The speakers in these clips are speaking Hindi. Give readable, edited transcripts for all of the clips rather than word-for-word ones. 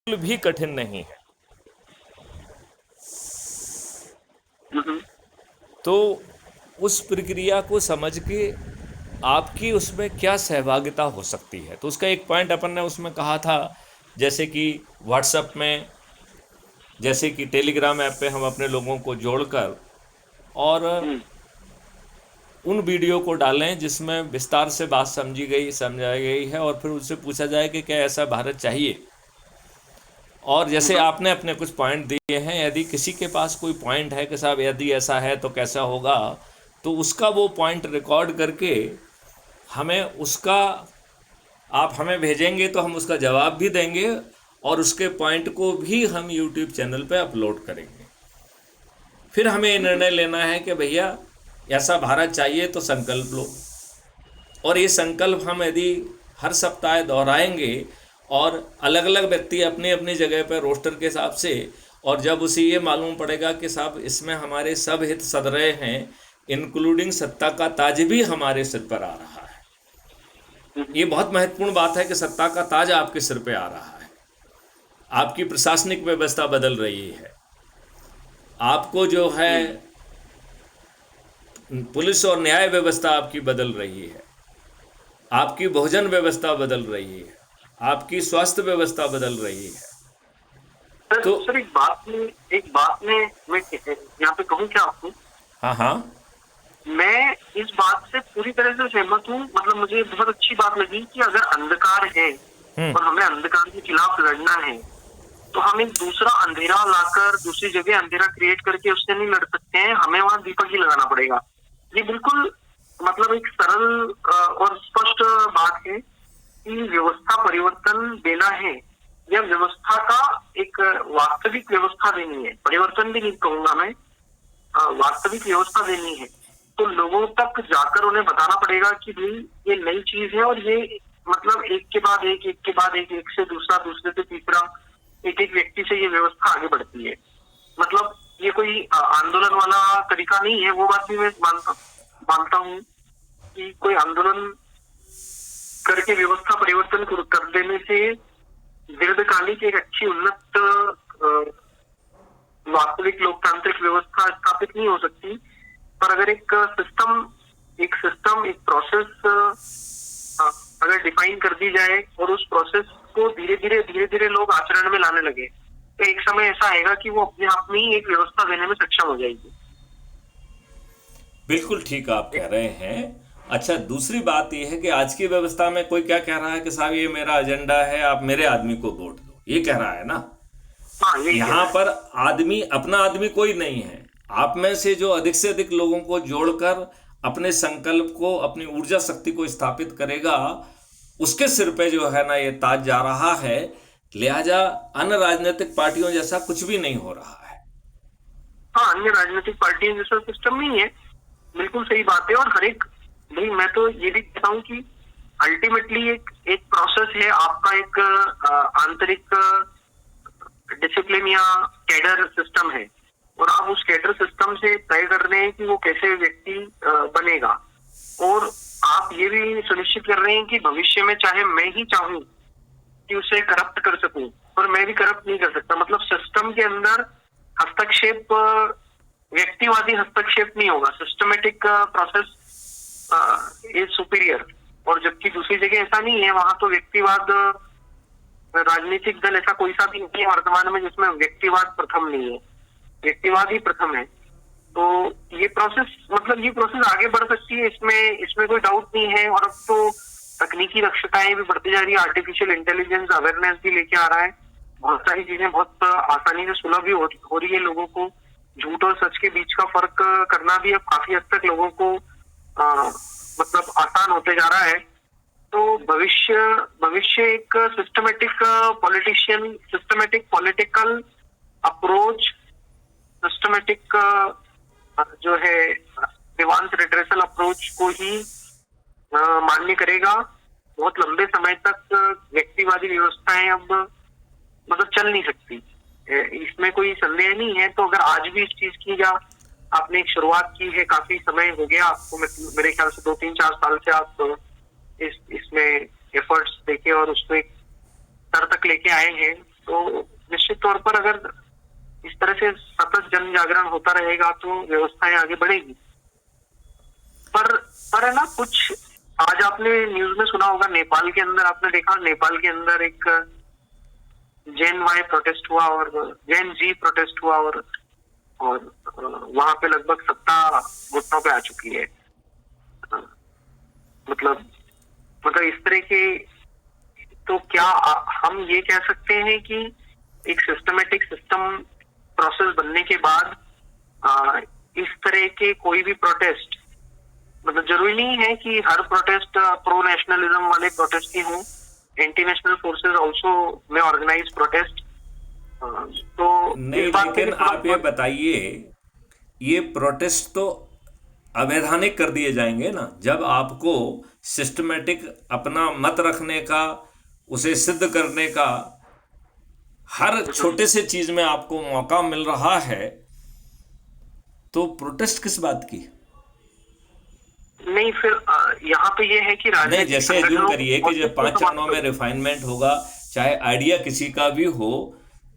भी कठिन नहीं है। तो उस प्रक्रिया को समझ के आपकी उसमें क्या सहभागिता हो सकती है, तो उसका एक पॉइंट अपन ने उसमें कहा था, जैसे कि व्हाट्सएप में, जैसे कि टेलीग्राम ऐप पे हम अपने लोगों को जोड़कर और उन वीडियो को डालें जिसमें विस्तार से बात समझाई गई है, और फिर उससे पूछा जाए कि क्या ऐसा भारत चाहिए। और जैसे आपने अपने कुछ पॉइंट दिए हैं, यदि किसी के पास कोई पॉइंट है कि साहब यदि ऐसा है तो कैसा होगा, तो उसका वो पॉइंट रिकॉर्ड करके हमें उसका, आप हमें भेजेंगे तो हम उसका जवाब भी देंगे और उसके पॉइंट को भी हम यूट्यूब चैनल पे अपलोड करेंगे। फिर हमें ये निर्णय लेना है कि भैया ऐसा भारत चाहिए तो संकल्प लो, और ये संकल्प हम यदि हर सप्ताह दोहराएंगे और अलग अलग व्यक्ति अपनी अपनी जगह पर रोस्टर के हिसाब से, और जब उसे ये मालूम पड़ेगा कि साहब इसमें हमारे सब हित सध रहे हैं, इंक्लूडिंग सत्ता का ताज भी हमारे सिर पर आ रहा है। ये बहुत महत्वपूर्ण बात है कि सत्ता का ताज आपके सिर पे आ रहा है, आपकी प्रशासनिक व्यवस्था बदल रही है, आपको जो है पुलिस और न्याय व्यवस्था आपकी बदल रही है, आपकी भोजन व्यवस्था बदल रही है, आपकी स्वास्थ्य व्यवस्था बदल रही है। सर एक बात में मैं यहाँ पे कहूँ क्या आपको? हाँ हाँ, मैं इस बात से पूरी तरह से सहमत हूँ। मतलब मुझे बहुत अच्छी बात लगी कि अगर अंधकार है और हमें अंधकार के खिलाफ लड़ना है, तो हम एक दूसरा अंधेरा लाकर दूसरी जगह अंधेरा क्रिएट करके उससे नहीं लड़ सकते हैं, हमें वहां दीपक ही लगाना पड़ेगा। ये बिल्कुल मतलब एक सरल और स्पष्ट बात है कि व्यवस्था परिवर्तन देना है या व्यवस्था का एक वास्तविक व्यवस्था देनी है। परिवर्तन भी नहीं कहूंगा मैं, वास्तविक व्यवस्था देनी है तो लोगों तक जाकर उन्हें बताना पड़ेगा कि भाई ये नई चीज है, और ये मतलब एक के बाद एक से दूसरा, दूसरे से तीसरा, एक एक व्यक्ति से ये व्यवस्था आगे बढ़ती है। मतलब ये कोई आंदोलन वाला तरीका नहीं है। वो बात भी मैं मानता हूँ कि कोई आंदोलन करके व्यवस्था परिवर्तन कर देने से दीर्घकालिक एक अच्छी उन्नत वास्तविक लोकतांत्रिक व्यवस्था स्थापित नहीं हो सकती। पर अगर एक सिस्टम, एक प्रोसेस अगर डिफाइन कर दी जाए और उस प्रोसेस को धीरे धीरे लोग आचरण में लाने लगे, तो एक समय ऐसा आएगा कि वो अपने आप में ही एक व्यवस्था देने में सक्षम हो जाएगी। बिल्कुल ठीक आप कह रहे हैं। अच्छा, दूसरी बात यह है कि आज की व्यवस्था में कोई क्या कह रहा है कि साहब ये मेरा एजेंडा है, आप मेरे आदमी को वोट दो, ये कह रहा है ना। हाँ, यहाँ पर आदमी, अपना आदमी कोई नहीं है। आप में से जो अधिक से अधिक लोगों को जोड़कर अपने संकल्प को, अपनी ऊर्जा शक्ति को स्थापित करेगा, उसके सिर पे जो है ना ये ताज जा रहा है। लिहाजा अन्य राजनीतिक पार्टियों जैसा कुछ भी नहीं हो रहा है। हाँ, अन्य राजनीतिक पार्टियों जैसा सिस्टम नहीं है। बिल्कुल सही बात है। और हर एक, भाई मैं तो ये भी कहता हूँ कि अल्टीमेटली एक प्रोसेस है आपका, एक आंतरिक डिसिप्लिन या कैडर सिस्टम है, और आप उस कैडर सिस्टम से तय कर रहे हैं कि वो कैसे व्यक्ति बनेगा, और आप ये भी सुनिश्चित कर रहे हैं कि भविष्य में चाहे मैं ही चाहूं कि उसे करप्ट कर सकूं, पर मैं भी करप्ट नहीं कर सकता। मतलब सिस्टम के अंदर हस्तक्षेप, व्यक्तिवादी हस्तक्षेप नहीं होगा। Systematic process is superior. और जबकि दूसरी जगह ऐसा नहीं है, वहां तो व्यक्तिवाद, राजनीतिक दल ऐसा कोई सा भी नहीं है वर्तमान में जिसमें व्यक्तिवाद प्रथम नहीं है, व्यक्तिवाद ही प्रथम है। तो ये प्रोसेस आगे बढ़ सकती है, इसमें कोई डाउट नहीं है। और अब तो तकनीकी दक्षताएं भी बढ़ती जा रही है, आर्टिफिशियल इंटेलिजेंस अवेयरनेस भी लेके आ रहा है, बहुत सारी चीजें बहुत आसानी से सुलभ भी हो रही है लोगों को। झूठ और सच के बीच का फर्क करना भी अब काफी हद तक लोगों को मतलब आसान होते जा रहा है। तो भविष्य एक सिस्टमेटिक पॉलिटिकल अप्रोच, सिस्टमेटिक जो है डिमांड रिड्रेसल अप्रोच को ही मान्य करेगा। बहुत लंबे समय तक व्यक्तिवादी व्यवस्थाएं अब मतलब चल नहीं सकती, इसमें कोई संदेह नहीं है। तो अगर आज भी इस चीज की आपने एक शुरुआत की है, काफी समय हो गया आपको, मेरे ख्याल से 2-3-4 साल से आप इसमें एफर्ट्स देके और उसको एक स्तर तक लेके आए हैं, तो तौर पर अगर इस तरह से सतत जन जागरण होता रहेगा तो व्यवस्थाएं आगे बढ़ेगी। पर है ना, कुछ आज आपने न्यूज में सुना होगा, नेपाल के अंदर आपने देखा, नेपाल के अंदर एक जैन वाई प्रोटेस्ट हुआ और जैन जी प्रोटेस्ट हुआ और वहां पे लगभग सत्ता घुटनों पे आ चुकी है। मतलब इस तरह के, तो क्या हम ये कह सकते हैं कि एक सिस्टमेटिक सिस्टम प्रोसेस बनने के बाद इस तरह के कोई भी प्रोटेस्ट, मतलब जरूरी नहीं है कि हर प्रोटेस्ट प्रो नेशनलिज्म वाले प्रोटेस्ट ही हों, एंटी नेशनल फोर्सेस आल्सो में ऑर्गेनाइज प्रोटेस्ट। तो नहीं, लेकिन आप ये बताइए, ये प्रोटेस्ट तो अवैधानिक कर दिए जाएंगे ना जब आपको सिस्टमेटिक अपना मत रखने का, उसे सिद्ध करने का हर छोटे से चीज में आपको मौका मिल रहा है, तो प्रोटेस्ट किस बात की? नहीं, फिर यहाँ पे ये है कि नहीं, जैसे एज्यूम करिए कि जब 5 चरणों में रिफाइनमेंट होगा, चाहे आइडिया किसी का भी हो,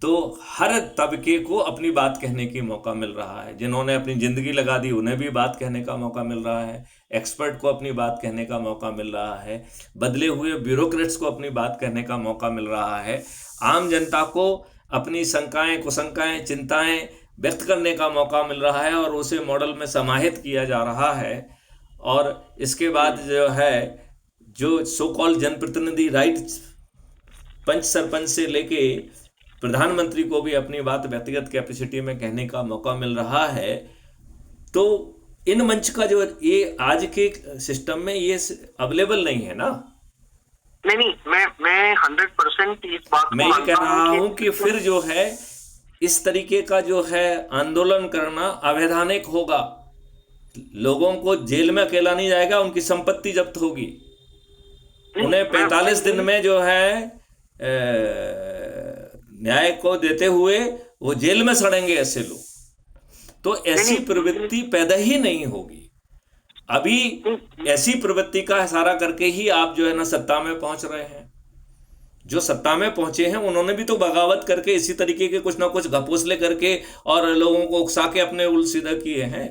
तो हर तबके को अपनी बात कहने की मौका मिल रहा है। जिन्होंने अपनी जिंदगी लगा दी उन्हें भी बात कहने का मौका मिल रहा है, एक्सपर्ट को अपनी बात कहने का मौका मिल रहा है, बदले हुए ब्यूरोक्रेट्स को अपनी बात कहने का मौका मिल रहा है, आम जनता को अपनी शंकाएं, कुशंकाएं, चिंताएं व्यक्त करने का मौका मिल रहा है और उसे मॉडल में समाहित किया जा रहा है। और इसके बाद जो है, जो सो कॉल जनप्रतिनिधि राइट, पंच सरपंच से लेके प्रधानमंत्री को भी अपनी बात व्यक्तिगत कैपेसिटी में कहने का मौका मिल रहा है। तो इन मंच का जो ये आज के सिस्टम में ये अवेलेबल नहीं है ना। नहीं, मैं 100% इस बात मैं ये कह रहा हूं कि फिर जो है इस तरीके का जो है आंदोलन करना अवैधानिक होगा। लोगों को जेल में अकेला नहीं जाएगा, उनकी संपत्ति जब्त होगी, उन्हें 45 दिन में जो है न्याय को देते हुए वो जेल में सड़ेंगे ऐसे लोग। तो ऐसी प्रवृत्ति पैदा ही नहीं होगी। अभी ऐसी प्रवृत्ति का इशारा करके ही आप जो है ना सत्ता में पहुंच रहे हैं। जो सत्ता में पहुंचे हैं उन्होंने भी तो बगावत करके इसी तरीके के कुछ ना कुछ घपोसले करके और लोगों को उकसा के अपने उल्टा सीधा किए हैं।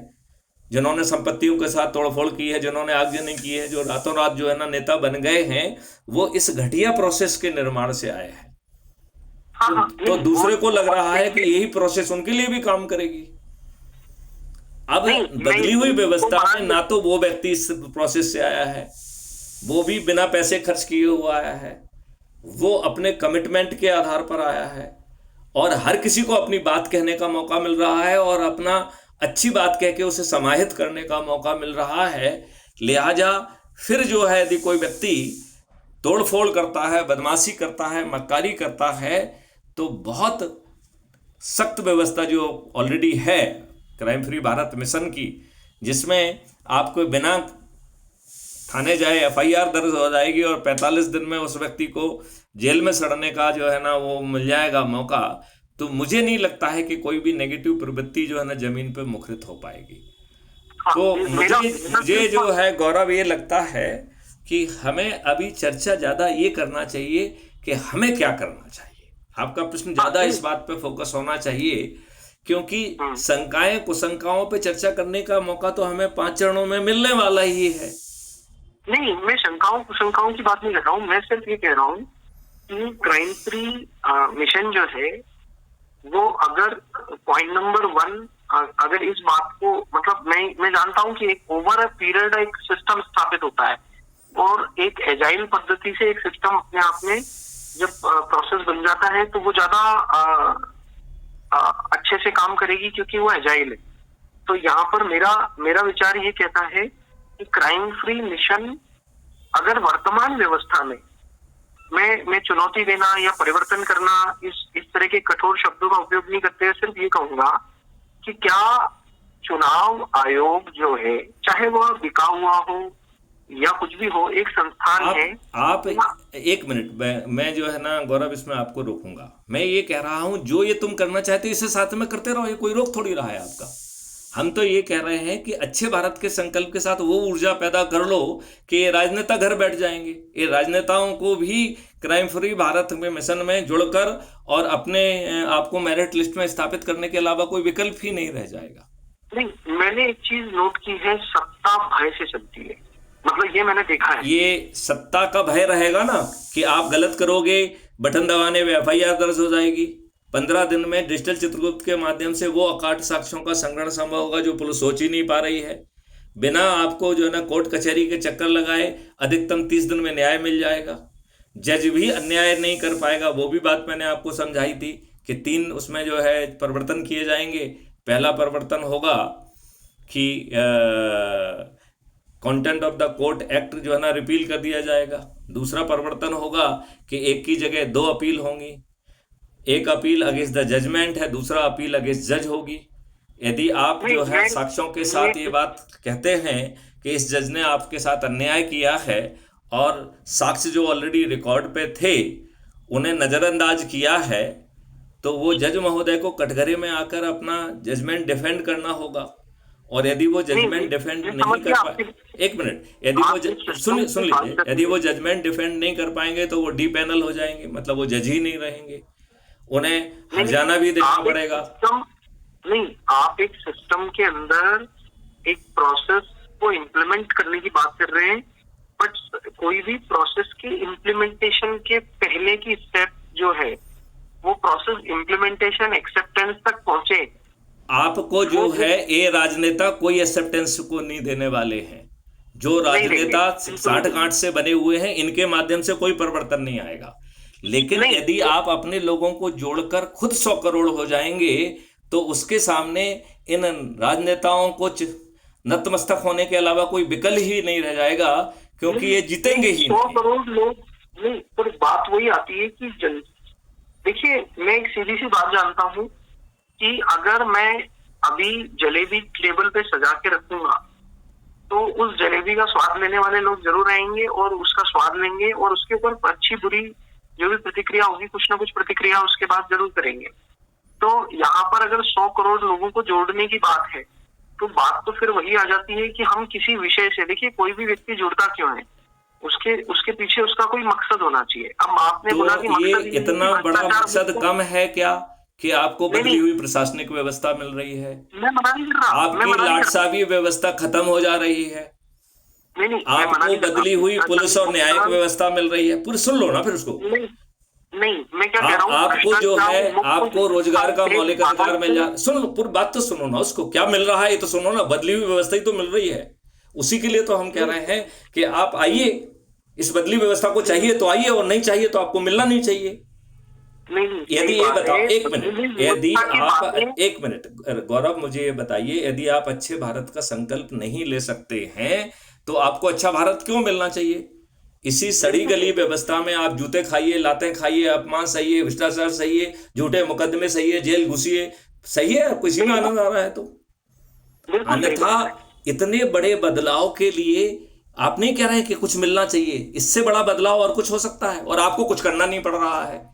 जिन्होंने संपत्तियों के साथ तोड़फोड़ की है, जिन्होंने आगजनी की है, जो रातों रात जो है ना नेता बन गए हैं, वो इस घटिया प्रोसेस के निर्माण से आए हैं। तो दूसरे को लग रहा है कि यही प्रोसेस उनके लिए भी काम करेगी। अब बदली हुई व्यवस्था में ना तो वो व्यक्ति इस प्रोसेस से आया है, वो भी बिना पैसे खर्च किए हुआ आया है, वो अपने कमिटमेंट के आधार पर आया है और हर किसी को अपनी बात कहने का मौका मिल रहा है और अपना अच्छी बात कह के उसे समाहित करने का मौका मिल रहा है। लिहाजा फिर जो है यदि कोई व्यक्ति तोड़फोड़ करता है, बदमाशी करता है, मक्कारी करता है, तो बहुत सख्त व्यवस्था जो ऑलरेडी है क्राइम फ्री भारत मिशन की, जिसमें आपको बिना थाने जाए FIR दर्ज हो जाएगी और 45 दिन में उस व्यक्ति को जेल में सड़ने का जो है ना वो मिल जाएगा मौका। तो मुझे नहीं लगता है कि कोई भी नेगेटिव प्रवृत्ति जो है ना जमीन पे मुखरित हो पाएगी। तो मुझे जो है गौरव ये लगता है कि हमें अभी चर्चा ज़्यादा ये करना चाहिए कि हमें क्या करना चाहिए। आपका प्रश्न ज़्यादा इस बात पे फोकस होना चाहिए, क्योंकि शंकाएं कुशंकाओं पे चर्चा करने का मौका तो हमें 5 चरणों में मिलने वाला ही है। नहीं, मैं शंकाओं कुशंकाओं की बात नहीं कर रहा हूँ। मैं सिर्फ ये कह रहा हूँ कि क्राइम फ्री मिशन जो है वो अगर पॉइंट नंबर 1 अगर इस बात को, मतलब मैं जानता हूँ कि एक ओवर अ पीरियड एक सिस्टम स्थापित होता है और एक एजाइल पद्धति से एक सिस्टम अपने आप में जब प्रोसेस बन जाता है तो वो ज्यादा अच्छे से काम करेगी क्योंकि वो एजाइल है। तो यहाँ पर मेरा विचार ये कहता है कि क्राइम फ्री मिशन अगर वर्तमान व्यवस्था में मैं चुनौती देना या परिवर्तन करना इस तरह के कठोर शब्दों का उपयोग नहीं करते हुए सिर्फ ये कहूंगा कि क्या चुनाव आयोग जो है, चाहे वह बिका हुआ हो या कुछ भी हो, एक संस्थान है। आप एक मिनट, मैं जो है ना गौरव इसमें आपको रोकूंगा। मैं ये कह रहा हूं जो ये तुम करना चाहते हो इसे साथ में करते रहो, ये कोई रोक थोड़ी रहा है आपका। हम तो ये कह रहे हैं कि अच्छे भारत के संकल्प के साथ वो ऊर्जा पैदा कर लो कि ये राजनेता घर बैठ जाएंगे। ये राजनेताओं को भी क्राइम फ्री भारत में मिशन में जुड़कर और अपने आपको मेरिट लिस्ट में स्थापित करने के अलावा कोई विकल्प ही नहीं रह जाएगा। नहीं, मैंने एक चीज नोट की है, सत्ता भय से चलती है, मतलब ये मैंने देखा है। ये सत्ता का भय रहेगा ना कि आप गलत करोगे, बटन दबाने में एफआईआर दर्ज हो जाएगी। 15 दिन में डिजिटल चित्रगुप्त के माध्यम से वो अकाट साक्ष्यों का संग्रहण संभव होगा जो पुलिस सोच ही नहीं पा रही है। बिना आपको जो है ना कोर्ट कचहरी के चक्कर लगाए अधिकतम 30 दिन में न्याय मिल जाएगा। जज भी अन्याय नहीं कर पाएगा। वो भी बात मैंने आपको समझाई थी कि 3 उसमें जो है परिवर्तन किए जाएंगे। पहला परिवर्तन होगा कि content of the court act जो है ना रिपील कर दिया जाएगा। दूसरा परिवर्तन होगा कि एक की जगह 2 अपील होंगी। एक अपील अगेंस्ट द जजमेंट है, दूसरा अपील अगेंस्ट जज होगी। यदि आप जो है साक्ष्यों के साथ ये बात कहते हैं कि इस जज ने आपके साथ अन्याय किया है और साक्ष्य जो ऑलरेडी रिकॉर्ड पे थे उन्हें नज़रअंदाज किया है, तो वो जज महोदय को कटघरे में आकर अपना जजमेंट डिफेंड करना होगा। और यदि वो जजमेंट डिफेंड नहीं कर पाए, एक मिनट, यदि वो सुन लीजिए, यदि वो जजमेंट डिफेंड नहीं कर पाएंगे तो वो डी पैनल हो जाएंगे, मतलब वो जज ही नहीं रहेंगे, उन्हें हर्जाना भी देना पड़ेगा। नहीं, आप एक सिस्टम के अंदर एक प्रोसेस को इम्प्लीमेंट करने की बात कर रहे हैं, बट कोई भी प्रोसेस के इम्प्लीमेंटेशन के पहले की स्टेप जो है वो प्रोसेस इम्प्लीमेंटेशन एक्सेप्टेंस तक पहुंचे। आपको जो है ये राजनेता कोई एक्सेप्टेंस को नहीं देने वाले हैं। जो राजनेता 60 गांठ से बने हुए हैं इनके माध्यम से कोई परिवर्तन नहीं आएगा। लेकिन यदि आप अपने लोगों को जोड़कर खुद 100 करोड़ हो जाएंगे तो उसके सामने इन राजनेताओं को नतमस्तक होने के अलावा कोई विकल्प ही नहीं रह जाएगा, क्योंकि ये जीतेंगे ही 100 करोड़ लोग नहीं। पर बात वही आती है कि देखिए, मैं एक सीधी सी बात जानता हूँ कि अगर मैं अभी जलेबी टेबल पे सजा के रखूंगा तो उस जलेबी का स्वाद लेने वाले लोग जरूर आएंगे और उसका स्वाद लेंगे और उसके ऊपर अच्छी बुरी जो भी प्रतिक्रिया होगी, कुछ ना कुछ प्रतिक्रिया उसके बाद जरूर करेंगे। तो यहाँ पर अगर 100 करोड़ लोगों को जोड़ने की बात है तो बात तो फिर वही आ जाती है कि हम किसी विषय से, देखिए कोई भी व्यक्ति जुड़ता क्यों है, उसके पीछे उसका कोई मकसद होना चाहिए। अब आपने बोला कि ये इतना बड़ा मकसद कम है क्या कि आपको बदली हुई प्रशासनिक व्यवस्था मिल रही है? मैं मना नहीं कर रहा, आपकी लाटसाबी व्यवस्था खत्म हो जा रही है। आपको बदली हुई पुलिस और न्यायिक व्यवस्था मिल रही है। पूरी सुन लो ना फिर उसको। नहीं, मैं क्या कह रहा हूँ, आपको जो है आपको रोजगार का मौलिक अधिकार मिल जा। सुन लो, पूरी बात तो सुनो ना, उसको क्या मिल रहा है ये तो सुनो ना। बदली हुई व्यवस्था ही तो मिल रही है, उसी के लिए तो हम कह रहे हैं कि आप आइए, इस बदली व्यवस्था को चाहिए तो आइए और नहीं चाहिए तो आपको मिलना नहीं चाहिए। यदि ये बताओ, एक मिनट, यदि आप एक मिनट गौरव मुझे ये बताइए, यदि आप अच्छे भारत का संकल्प नहीं ले सकते हैं तो आपको अच्छा भारत क्यों मिलना चाहिए? इसी सड़ी गली व्यवस्था में आप जूते खाइए, लातें खाइए, अपमान सहिए, भ्रष्टाचार सहिए, झूठे मुकदमे सहिए, जेल घुसिए, सही है? आपको इसी में आनंद आ रहा है तो? अन्यथा इतने बड़े बदलाव के लिए आप नहीं कह रहे हैं कि कुछ मिलना चाहिए, इससे बड़ा बदलाव और कुछ हो सकता है और आपको कुछ करना नहीं पड़ रहा है।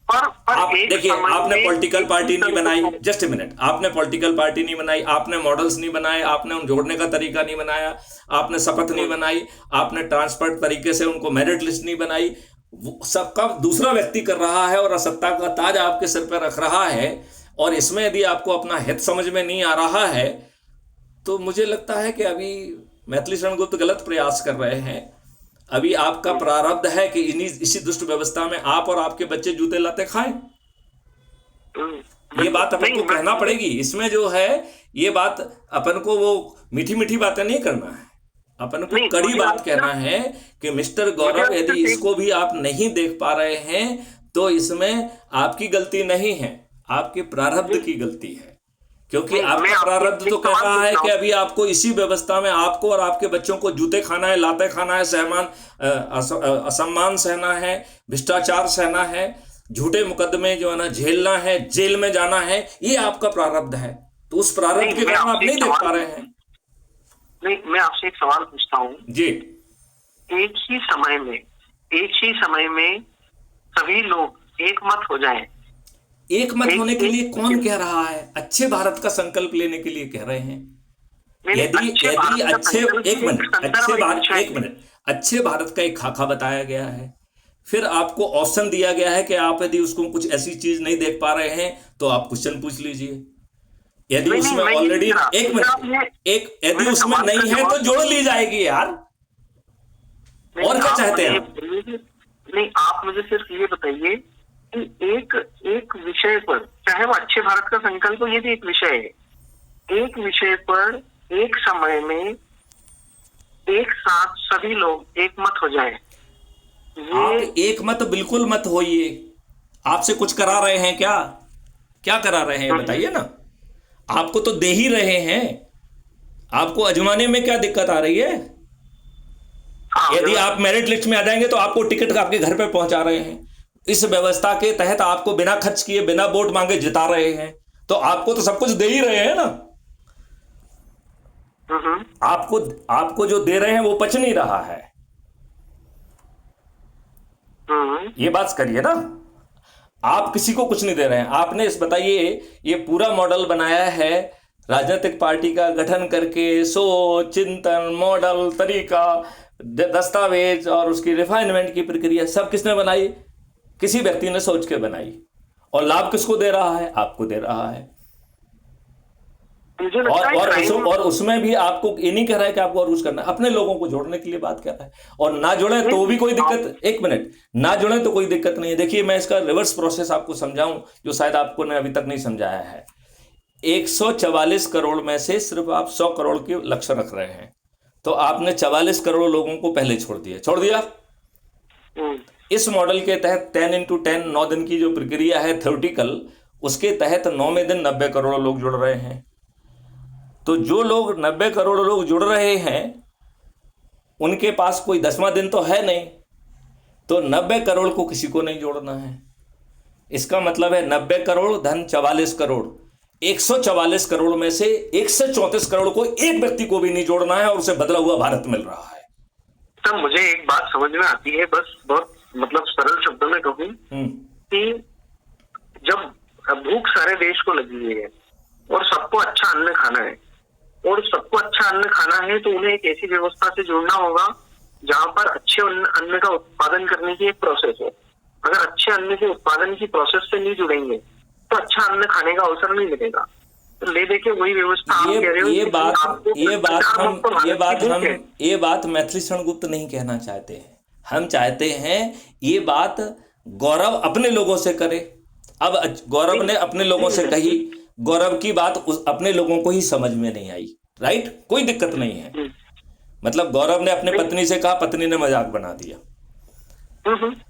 आप देखिए, आपने पॉलिटिकल पार्टी नहीं बनाई, जस्ट ए मिनट, आपने पॉलिटिकल पार्टी नहीं बनाई, आपने मॉडल्स नहीं बनाए, आपने उन जोड़ने का तरीका नहीं बनाया, आपने शपथ नहीं बनाई, आपने ट्रांसपेरेंट तरीके से उनको मेरिट लिस्ट नहीं बनाई। सबका दूसरा व्यक्ति कर रहा है और असत्ता का ताज आपके सिर पर रख रहा है। और इसमें यदि आपको अपना हित समझ में नहीं आ रहा है तो मुझे लगता है कि अभी मैथिली शरण गुप्त गलत प्रयास कर रहे हैं। अभी आपका प्रारब्ध है कि इसी दुष्ट व्यवस्था में आप और आपके बच्चे जूते लाते खाएं। ये बात अपन को कहना पड़ेगी। इसमें जो है ये बात अपन को वो मीठी मीठी बातें नहीं करना है, अपन को कड़ी बात कहना है कि मिस्टर गौरव, यदि इसको भी आप नहीं देख पा रहे हैं तो इसमें आपकी गलती नहीं है, आपके प्रारब्ध की गलती है। क्योंकि आपका प्रारब्ध तो कह रहा है कि अभी आपको इसी व्यवस्था में आपको और आपके बच्चों को जूते खाना है, लाते खाना है, असम्मान सहना है, भ्रष्टाचार सहना है, झूठे मुकदमे जो है ना झेलना है, जेल में जाना है, ये आपका प्रारब्ध है। तो उस प्रारब्ध के कारण आप नहीं देख पा रहे हैं। नहीं, मैं आपसे एक सवाल पूछता हूँ जी। एक ही समय में सभी लोग एक मत हो जाएं, एक मत होने के लिए कौन कह रहा है? अच्छे भारत का संकल्प लेने के लिए कह रहे हैं। यदि अच्छे, एक मिनट, अच्छे भारत का एक खाका बताया गया है, फिर आपको ऑप्शन दिया गया है कि आप यदि उसको कुछ ऐसी चीज नहीं देख पा रहे हैं तो आप क्वेश्चन पूछ लीजिए। यदि नहीं उसमें मैं ये ऑलरेडी नहीं कह रहा। एक मिनट, एक यदि मेरे उसमें सवाल का नहीं है तो जवाब जोड़ ली जाएगी यार, नहीं, और क्या आप चाहते हैं मुझे नहीं, आप मुझे सिर्फ ये बताइए कि एक विषय पर, चाहे वो अच्छे भारत का संकल्प हो, ये भी एक विषय है, एक विषय पर एक समय में एक साथ सभी लोग एक मत हो जाए, ये आप एक मत बिल्कुल मत होइए। आपसे कुछ करा रहे हैं क्या? क्या करा रहे हैं बताइए ना। आपको तो दे ही रहे हैं, आपको अजमाने में क्या दिक्कत आ रही है? हाँ, यदि आप मेरिट लिस्ट में आ जाएंगे तो आपको टिकट आपके घर पे पहुंचा रहे हैं। इस व्यवस्था के तहत आपको बिना खर्च किए, बिना वोट मांगे जिता रहे हैं, तो आपको तो सब कुछ दे ही रहे हैं ना। आपको आपको जो दे रहे हैं वो पच नहीं रहा है, ये बात करिए ना। आप किसी को कुछ नहीं दे रहे हैं। आपने इस बताइए, ये पूरा मॉडल बनाया है राजनीतिक पार्टी का गठन करके, सोच, चिंतन, मॉडल, तरीका, दस्तावेज और उसकी रिफाइनमेंट की प्रक्रिया सब किसने बनाई? किसी व्यक्ति ने सोच के बनाई। और लाभ किसको दे रहा है? आपको दे रहा है। मुझे लगता है और उसमें भी आपको ये नहीं कह रहा है कि आपको और कुछ करना है, अपने लोगों को जोड़ने के लिए बात कर रहा है। और ना जुड़े तो भी कोई दिक्कत, एक मिनट, ना जुड़े तो कोई दिक्कत नहीं है। देखिए मैं इसका रिवर्स प्रोसेस आपको समझाऊं जो शायद आपको ने अभी तक नहीं समझाया है। 144 करोड़ में से सिर्फ आप 100 करोड़ के लक्ष्य रख रहे हैं, तो आपने 44 करोड़ लोगों को पहले छोड़ दिया। इस मॉडल के तहत 10x10 9 दिन की जो प्रक्रिया है थ्योरेटिकल, उसके तहत 9वें दिन 90 करोड़ लोग जुड़ रहे हैं। तो जो लोग 90 करोड़ लोग जुड़ रहे हैं उनके पास कोई 10वां दिन तो है नहीं, तो 90 करोड़ को किसी को नहीं जोड़ना है। इसका मतलब है 90 करोड़ धन 44 करोड़, 144 करोड़ में से 134 करोड़ को एक व्यक्ति को भी नहीं जोड़ना है, और उसे बदला हुआ भारत मिल रहा है। सर मुझे एक बात समझ में आती है, बस बहुत मतलब सरल शब्दों में कहूँ कि जब भूख सारे देश को लगी हुई है और सबको अच्छा अन्न खाना है, और सबको अच्छा अन्न खाना है, तो उन्हें एक ऐसी व्यवस्था से जुड़ना होगा जहां पर अच्छे अन्न का उत्पादन करने की एक प्रोसेस है। अगर अच्छे अन्न के उत्पादन की प्रोसेस से नहीं जुड़ेंगे तो अच्छा अन्न खाने का अवसर नहीं मिलेगा। तो ले देखे वही व्यवस्था आप कह रहे हो। ये बात मैथिली शरणगुप्त नहीं कहना चाहते हैं। हम चाहते हैं ये बात गौरव अपने लोगों से करे। अब गौरव ने अपने लोगों से कही, गौरव की बात अपने लोगों को ही समझ में नहीं आई, राइट? कोई दिक्कत नहीं है। मतलब गौरव ने अपने पत्नी से कहा, पत्नी ने मजाक बना दिया।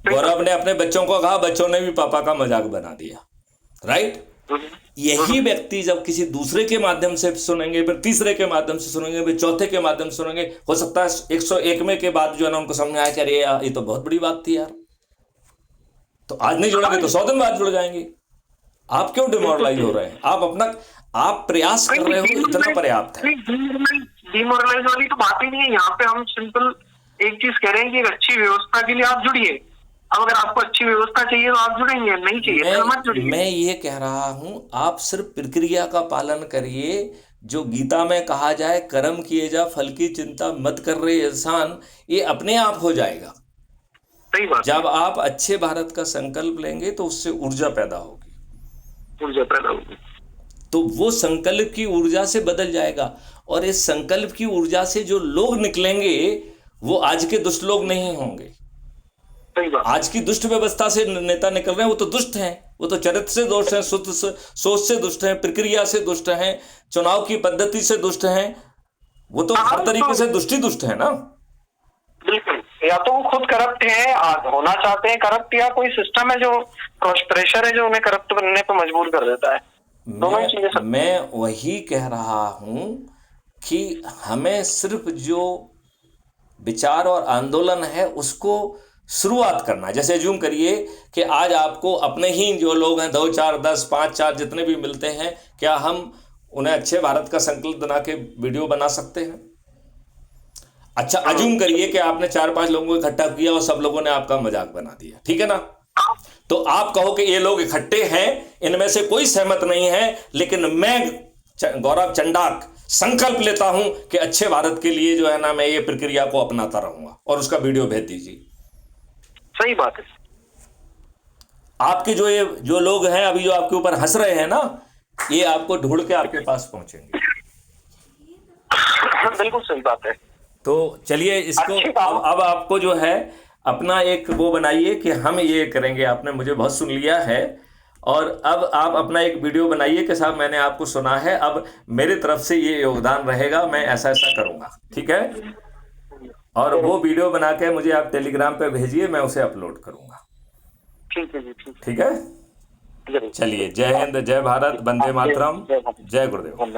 गौरव ने अपने बच्चों को कहा, बच्चों ने भी पापा का मजाक बना दिया, राइट? यही व्यक्ति जब किसी दूसरे के माध्यम से सुनेंगे, फिर तीसरे के माध्यम से सुनेंगे, फिर चौथे के माध्यम से सुनेंगे, हो सकता है 101वें के बाद जो है ना उनको समझ में आया कि अरे ये तो बहुत बड़ी बात थी यार। तो आज नहीं जुड़ेंगे तो 100 दिन बाद जुड़ जाएंगे। आप क्यों डिमोरलाइज हो रहे हैं? आप प्रयास कर रहे हो, इतना पर्याप्त है। डिमोरलाइज वाली तो बात ही नहीं है। यहाँ पे हम सिंपल एक चीज कह रहे हैं कि एक अच्छी व्यवस्था के लिए आप जुड़िए। अब अगर आपको अच्छी व्यवस्था चाहिए तो आप जुड़ेंगे, नहीं चाहिए तो मत जुड़िए। मैं ये कह रहा हूं, आप सिर्फ प्रक्रिया का पालन करिए। जो गीता में कहा जाए, कर्म किए जा फल की चिंता मत कर रहे इंसान, ये अपने आप हो जाएगा। सही बात। जब आप अच्छे भारत का संकल्प लेंगे तो उससे ऊर्जा पैदा होगी, तो वो संकल्प की ऊर्जा से बदल जाएगा। और इस संकल्प की ऊर्जा से जो लोग निकलेंगे वो आज के दुष्ट लोग नहीं होंगे। आज की दुष्ट व्यवस्था से नेता निकल रहे हैं, वो तो दुष्ट हैं, वो तो चरित्र से दुष्ट हैं, सोच से दुष्ट हैं, प्रक्रिया से दुष्ट हैं, चुनाव की पद्धति से दुष्ट हैं। वो तो हर तरीके से दुष्ट है ना। बिल्कुल, या तो वो खुद करप्ट है, होना चाहते हैं करप्ट, या कोई सिस्टम है जो प्रेशर है जो उन्हें करप्ट बनने पर मजबूर कर देता है। मैं वही कह रहा हूं कि हमें सिर्फ जो विचार और आंदोलन है उसको शुरुआत करना है। जैसे अज्यूम करिए कि आज आपको अपने ही जो लोग हैं 2 4 10 5 4 जितने भी मिलते हैं, क्या हम उन्हें अच्छे भारत का संकल्प बना के वीडियो बना सकते हैं? अच्छा, अज्यूम करिए कि आपने 4-5 लोगों को इकट्ठा किया और सब लोगों ने आपका मजाक बना दिया, ठीक है ना? तो आप कहो कि ये लोग इकट्ठे हैं, इनमें से कोई सहमत नहीं है, लेकिन मैं गौरव चंडाक संकल्प लेता हूं कि अच्छे भारत के लिए जो है ना मैं ये प्रक्रिया को अपनाता रहूंगा, और उसका वीडियो भेज दीजिए। सही बात है। आपके जो लोग हैं अभी जो आपके ऊपर हंस रहे हैं ना, ये आपको ढूंढ के आपके पास पहुंचेंगे। बिल्कुल सही बात है। तो चलिए इसको अच्छी बात। अब आपको जो है अपना एक वो बनाइए कि हम ये करेंगे। आपने मुझे बहुत सुन लिया है, और अब आप अपना एक वीडियो बनाइए कि साहब मैंने आपको सुना है, अब मेरे तरफ से ये योगदान रहेगा, मैं ऐसा ऐसा करूंगा, ठीक है। और वो वीडियो बना के मुझे आप टेलीग्राम पे भेजिए, मैं उसे अपलोड करूंगा। ठीक है जी, ठीक है। ठीक है, जरूर। चलिए, जय हिंद, जय भारत, वंदे मातरम, जय भारत। जय गुरुदेव। धन्यवाद।